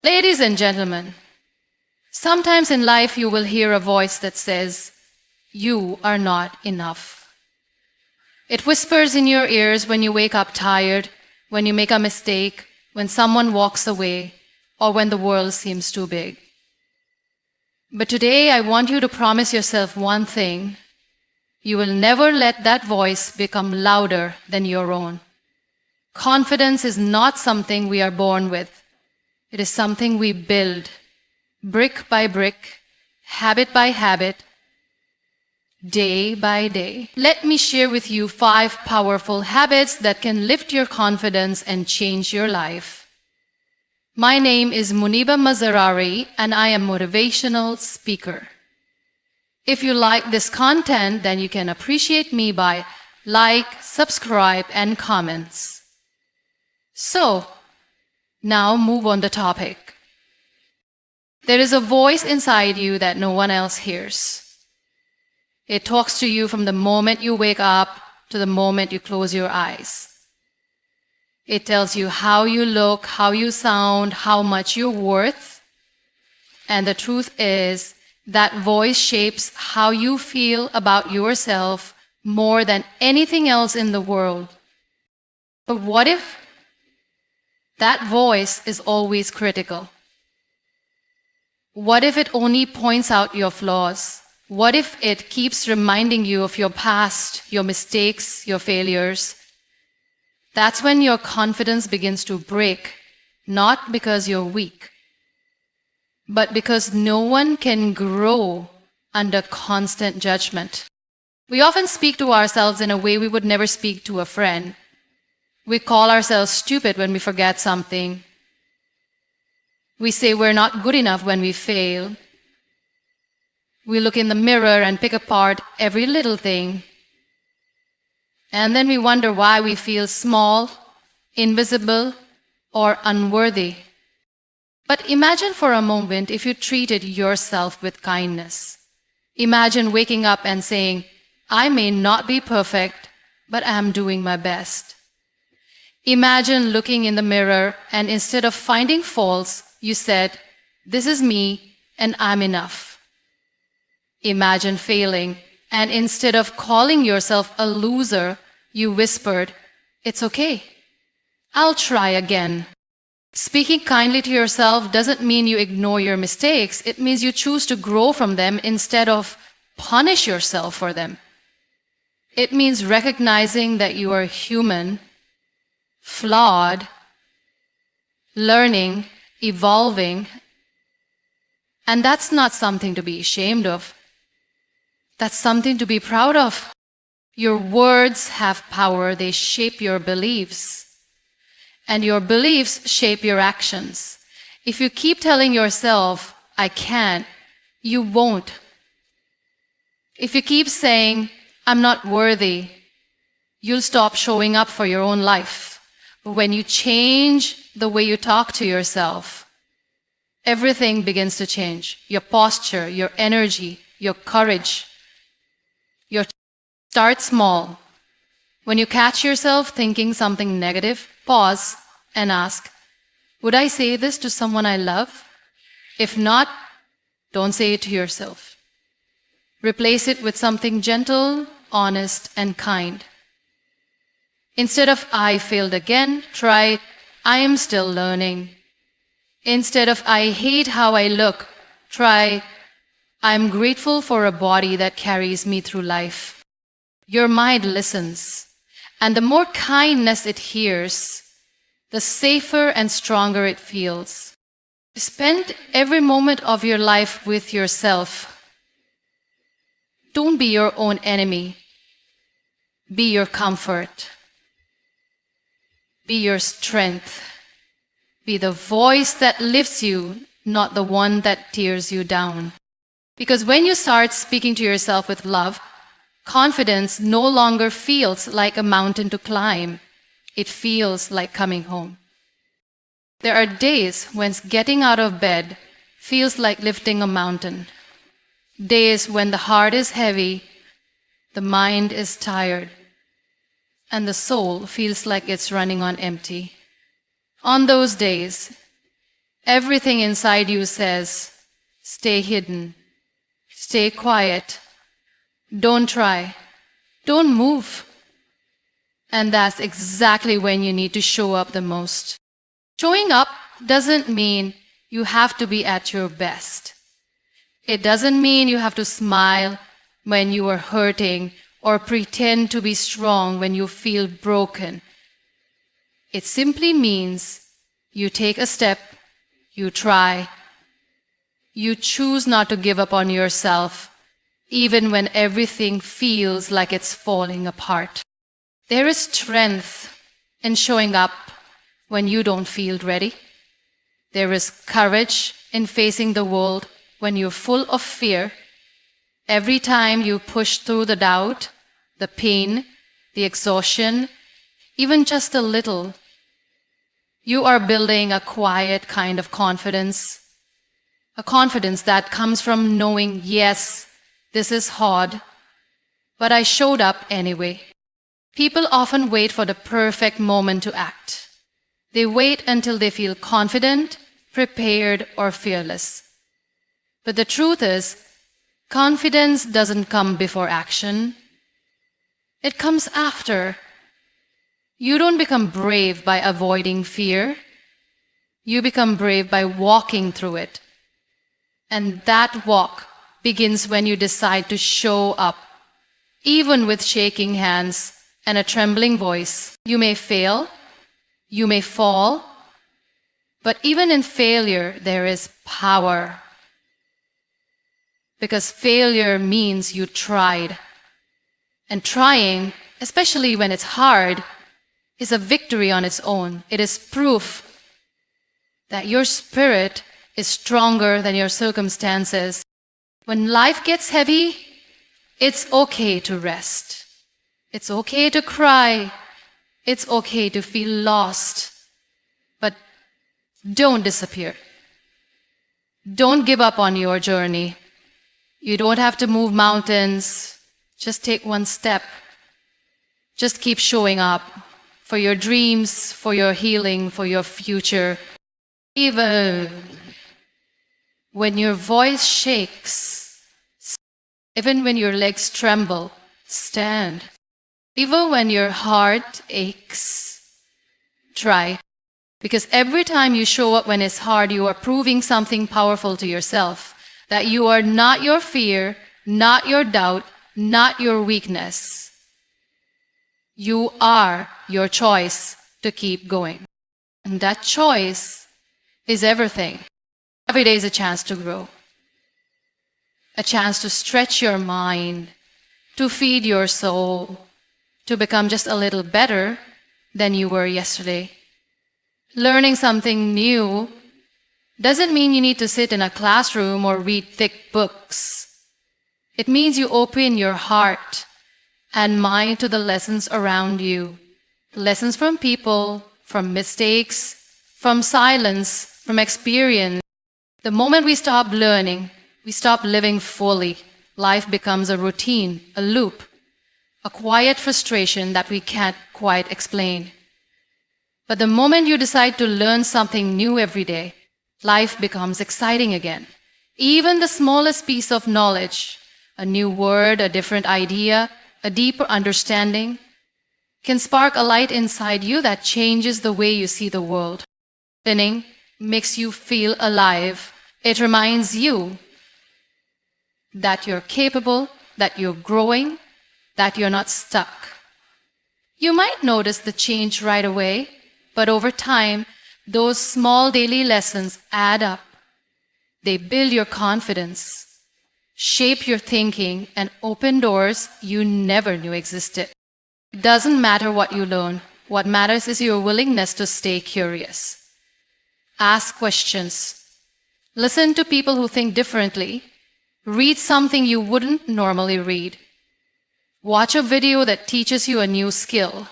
Ladies and gentlemen, sometimes in life you will hear a voice that says, "You are not enough." It whispers in your ears when you wake up tired, when you make a mistake, when someone walks away, or when the world seems too big. But today I want you to promise yourself one thing. You will never let that voice become louder than your own. Confidence is not something we are born with. It is something we build, brick by brick, habit by habit, day by day. Let me share with you 5 powerful habits that can lift your confidence and change your life. My name is Muniba Mazari, and I am a motivational speaker. If you like this content, then you can appreciate me by like, subscribe, and comments. So, now move on the topic. There is a voice inside you that no one else hears. It talks to you from the moment you wake up to the moment you close your eyes. It tells you how you look, how you sound, how much you're worth. And the truth is, that voice shapes how you feel about yourself more than anything else in the world. But what if that voice is always critical? What if it only points out your flaws? What if it keeps reminding you of your past, your mistakes, your failures? That's when your confidence begins to break, not because you're weak, but because no one can grow under constant judgment. We often speak to ourselves in a way we would never speak to a friend. We call ourselves stupid when we forget something. We say we're not good enough when we fail. We look in the mirror and pick apart every little thing. And then we wonder why we feel small, invisible, or unworthy. But imagine for a moment if you treated yourself with kindness. Imagine waking up and saying, "I may not be perfect, but I'm doing my best." Imagine looking in the mirror and instead of finding faults, you said, "This is me and I'm enough." Imagine failing and instead of calling yourself a loser, you whispered, "It's okay. I'll try again." Speaking kindly to yourself doesn't mean you ignore your mistakes. It means you choose to grow from them instead of punish yourself for them. It means recognizing that you are human, flawed, learning, evolving, and that's not something to be ashamed of. That's something to be proud of. Your words have power. They shape your beliefs. And your beliefs shape your actions. If you keep telling yourself, "I can't," you won't. If you keep saying, "I'm not worthy," you'll stop showing up for your own life. But when you change the way you talk to yourself, everything begins to change. Your posture, your energy, your courage. Start small. When you catch yourself thinking something negative, pause and ask, "Would I say this to someone I love?" If not, don't say it to yourself. Replace it with something gentle, honest, and kind. Instead of "I failed again," try "I am still learning." Instead of "I hate how I look," try "I'm grateful for a body that carries me through life." Your mind listens, and the more kindness it hears, the safer and stronger it feels. Spend every moment of your life with yourself. Don't be your own enemy. Be your comfort. Be your strength. Be the voice that lifts you, not the one that tears you down. Because when you start speaking to yourself with love, confidence no longer feels like a mountain to climb. It feels like coming home. There are days when getting out of bed feels like lifting a mountain. Days when the heart is heavy, the mind is tired, and the soul feels like it's running on empty. On those days, Everything inside you says, stay hidden, stay quiet, don't try, don't move. And that's exactly when you need to show up the most. Showing up doesn't mean you have to be at your best. It doesn't mean you have to smile when you are hurting or pretend to be strong when you feel broken. It simply means you take a step, you try, you choose not to give up on yourself, even when everything feels like it's falling apart. There is strength in showing up when you don't feel ready. There is courage in facing the world when you're full of fear. Every time you push through the doubt, the pain, the exhaustion, even just a little, you are building a quiet kind of confidence. A confidence that comes from knowing, yes, this is hard, but I showed up anyway. People often wait for the perfect moment to act. They wait until they feel confident, prepared, or fearless. But the truth is, confidence doesn't come before action. It comes after. You don't become brave by avoiding fear. You become brave by walking through it. And that walk begins when you decide to show up, even with shaking hands and a trembling voice. You may fail, you may fall, but even in failure, there is power. Because failure means you tried. And trying, especially when it's hard, is a victory on its own. It is proof that your spirit is stronger than your circumstances. When life gets heavy, it's okay to rest. It's okay to cry. It's okay to feel lost. But don't disappear. Don't give up on your journey. You don't have to move mountains. Just take one step. Just keep showing up for your dreams, for your healing, for your future. Even when your voice shakes, even when your legs tremble, stand. Even when your heart aches, try. Because every time you show up when it's hard, you are proving something powerful to yourself. That you are not your fear, not your doubt, not your weakness. You are your choice to keep going. And that choice is everything. Every day is a chance to grow. A chance to stretch your mind, to feed your soul, to become just a little better than you were yesterday. Learning something new doesn't mean you need to sit in a classroom or read thick books. It means you open your heart and mind to the lessons around you. Lessons from people, from mistakes, from silence, from experience. The moment we stop learning, we stop living fully. Life becomes a routine, a loop, a quiet frustration that we can't quite explain. But the moment you decide to learn something new every day, life becomes exciting again. Even the smallest piece of knowledge, a new word, a different idea, a deeper understanding, can spark a light inside you that changes the way you see the world. Learning makes you feel alive. It reminds you that you're capable, that you're growing, that you're not stuck. You might notice the change right away, but over time, those small daily lessons add up. They build your confidence, shape your thinking, and open doors you never knew existed. It doesn't matter what you learn. What matters is your willingness to stay curious. Ask questions. Listen to people who think differently. Read something you wouldn't normally read. Watch a video that teaches you a new skill.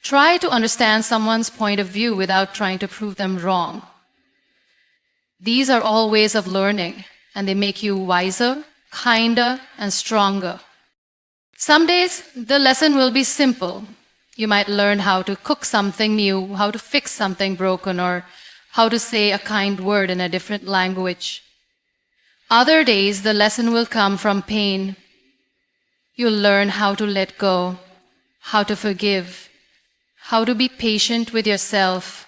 Try to understand someone's point of view without trying to prove them wrong. These are all ways of learning, and they make you wiser, kinder, and stronger. Some days, the lesson will be simple. You might learn how to cook something new, how to fix something broken, or how to say a kind word in a different language. Other days, the lesson will come from pain. You'll learn how to let go, how to forgive, how to be patient with yourself.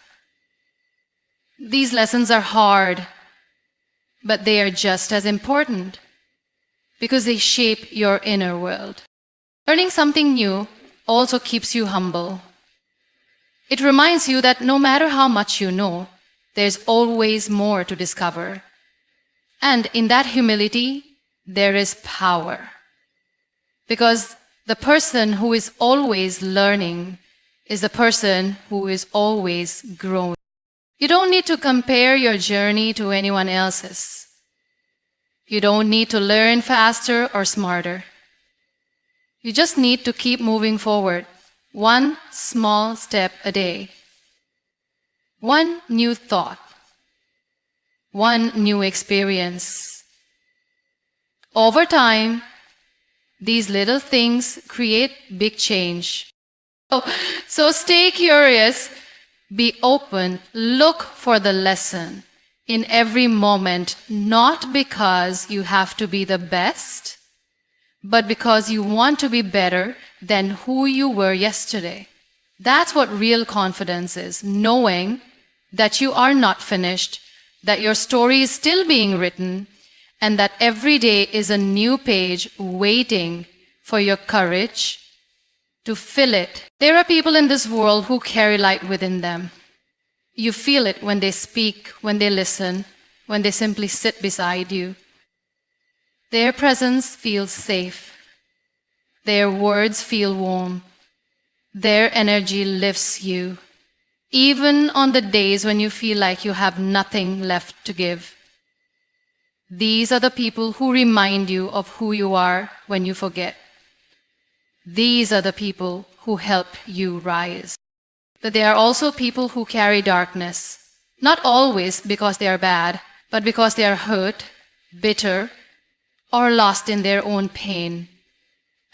These lessons are hard, but they are just as important because they shape your inner world. Learning something new also keeps you humble. It reminds you that no matter how much you know, there's always more to discover. And in that humility, there is power. Because the person who is always learning is the person who is always growing. You don't need to compare your journey to anyone else's. You don't need to learn faster or smarter. You just need to keep moving forward, one small step a day. One new thought. One new experience. Over time, these little things create big change. So stay curious, be open, look for the lesson in every moment, not because you have to be the best, but because you want to be better than who you were yesterday. That's what real confidence is, knowing that you are not finished, that your story is still being written, and that every day is a new page waiting for your courage to fill it. There are people in this world who carry light within them. You feel it when they speak, when they listen, when they simply sit beside you. Their presence feels safe. Their words feel warm. Their energy lifts you, even on the days when you feel like you have nothing left to give. These are the people who remind you of who you are when you forget. These are the people who help you rise. But there are also people who carry darkness, not always because they are bad, but because they are hurt, bitter, or lost in their own pain.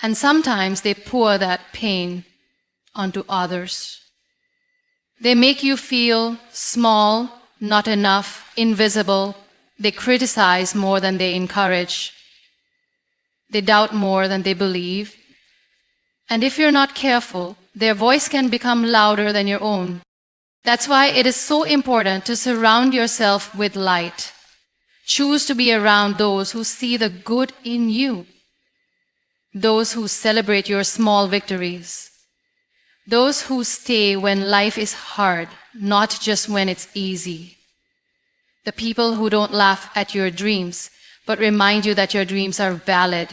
And sometimes they pour that pain onto others. They make you feel small, not enough, invisible. They criticize more than they encourage. They doubt more than they believe. And if you're not careful, their voice can become louder than your own. That's why it is so important to surround yourself with light. Choose to be around those who see the good in you, those who celebrate your small victories, those who stay when life is hard, not just when it's easy. The people who don't laugh at your dreams, but remind you that your dreams are valid,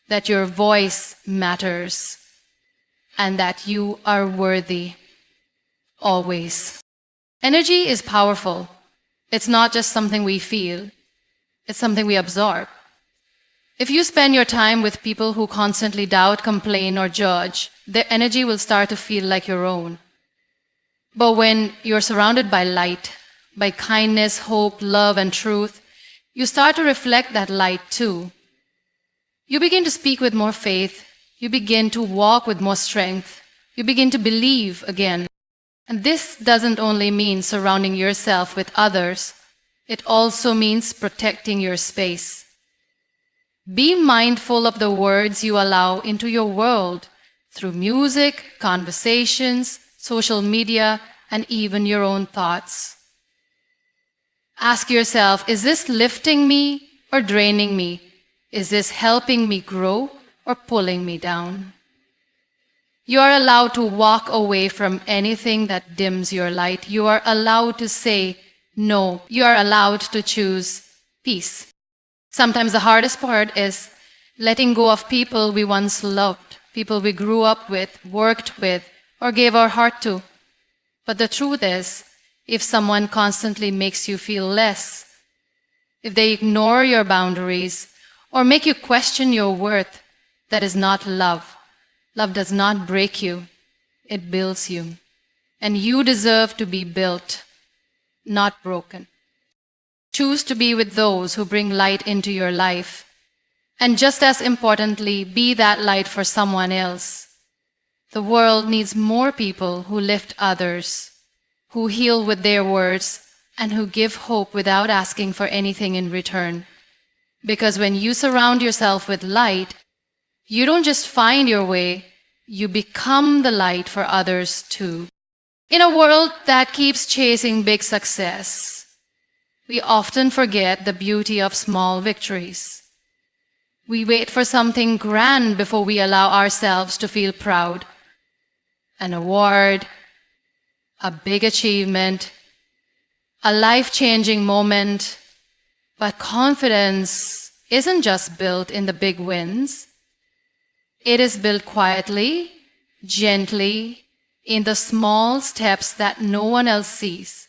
that your voice matters, and that you are worthy, always. Energy is powerful. It's not just something we feel, it's something we absorb. If you spend your time with people who constantly doubt, complain, or judge, their energy will start to feel like your own. But when you're surrounded by light, by kindness, hope, love, and truth, you start to reflect that light too. You begin to speak with more faith. You begin to walk with more strength. You begin to believe again. And this doesn't only mean surrounding yourself with others. It also means protecting your space. Be mindful of the words you allow into your world through music, conversations, social media, and even your own thoughts. Ask yourself, is this lifting me or draining me? Is this helping me grow or pulling me down? You are allowed to walk away from anything that dims your light. You are allowed to say no. You are allowed to choose peace. Sometimes the hardest part is letting go of people we once loved, people we grew up with, worked with, or gave our heart to. But the truth is, if someone constantly makes you feel less, if they ignore your boundaries or make you question your worth, that is not love. Love does not break you, it builds you. And you deserve to be built, not broken. Choose to be with those who bring light into your life. And just as importantly, be that light for someone else. The world needs more people who lift others, who heal with their words, and who give hope without asking for anything in return. Because when you surround yourself with light, you don't just find your way, you become the light for others too. In a world that keeps chasing big success, we often forget the beauty of small victories. We wait for something grand before we allow ourselves to feel proud. An award, a big achievement, a life-changing moment. But confidence isn't just built in the big wins. It is built quietly, gently, in the small steps that no one else sees.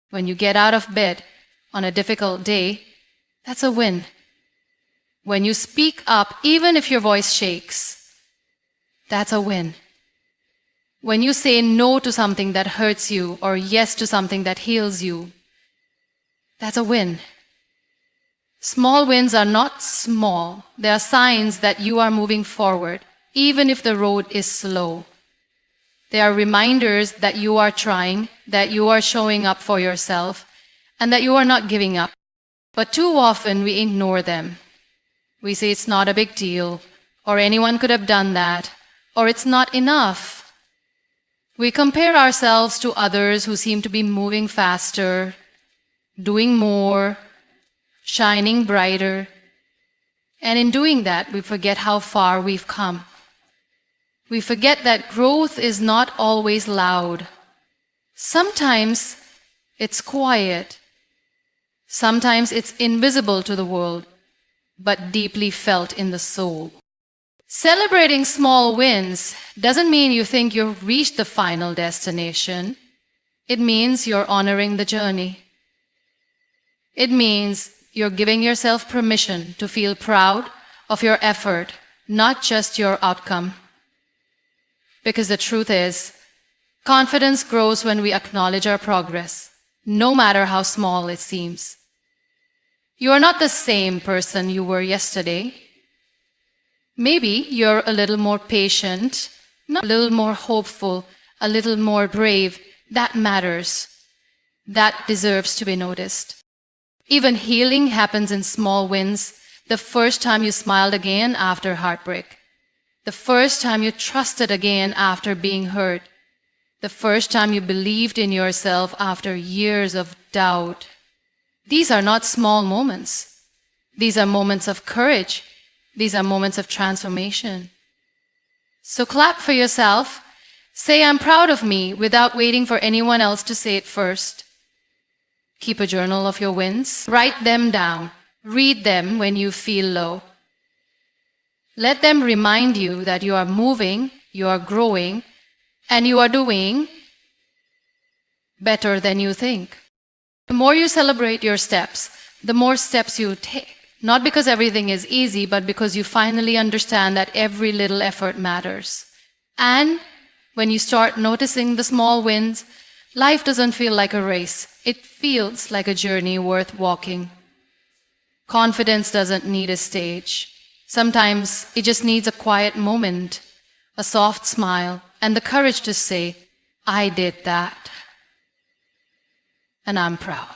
When you get out of bed on a difficult day, that's a win. When you speak up, even if your voice shakes, that's a win. When you say no to something that hurts you or yes to something that heals you, that's a win. Small wins are not small. They are signs that you are moving forward, even if the road is slow. They are reminders that you are trying, that you are showing up for yourself, and that you are not giving up. But too often we ignore them. We say it's not a big deal, or anyone could have done that, or it's not enough. We compare ourselves to others who seem to be moving faster, doing more, shining brighter, and in doing that, we forget how far we've come. We forget that growth is not always loud. Sometimes it's quiet. Sometimes it's invisible to the world, but deeply felt in the soul. Celebrating small wins doesn't mean you think you've reached the final destination. It means you're honoring the journey. It means you're giving yourself permission to feel proud of your effort, not just your outcome. Because the truth is, confidence grows when we acknowledge our progress, no matter how small it seems. You are not the same person you were yesterday. Maybe you're a little more patient, a little more hopeful, a little more brave. That matters. That deserves to be noticed. Even healing happens in small wins. The first time you smiled again after heartbreak. The first time you trusted again after being hurt. The first time you believed in yourself after years of doubt. These are not small moments. These are moments of courage. These are moments of transformation. So clap for yourself. Say, I'm proud of me, without waiting for anyone else to say it first. Keep a journal of your wins. Write them down. Read them when you feel low. Let them remind you that you are moving, you are growing, and you are doing better than you think. The more you celebrate your steps, the more steps you take. Not because everything is easy, but because you finally understand that every little effort matters. And when you start noticing the small wins, life doesn't feel like a race. It feels like a journey worth walking. Confidence doesn't need a stage. Sometimes it just needs a quiet moment, a soft smile, and the courage to say, I did that, and I'm proud.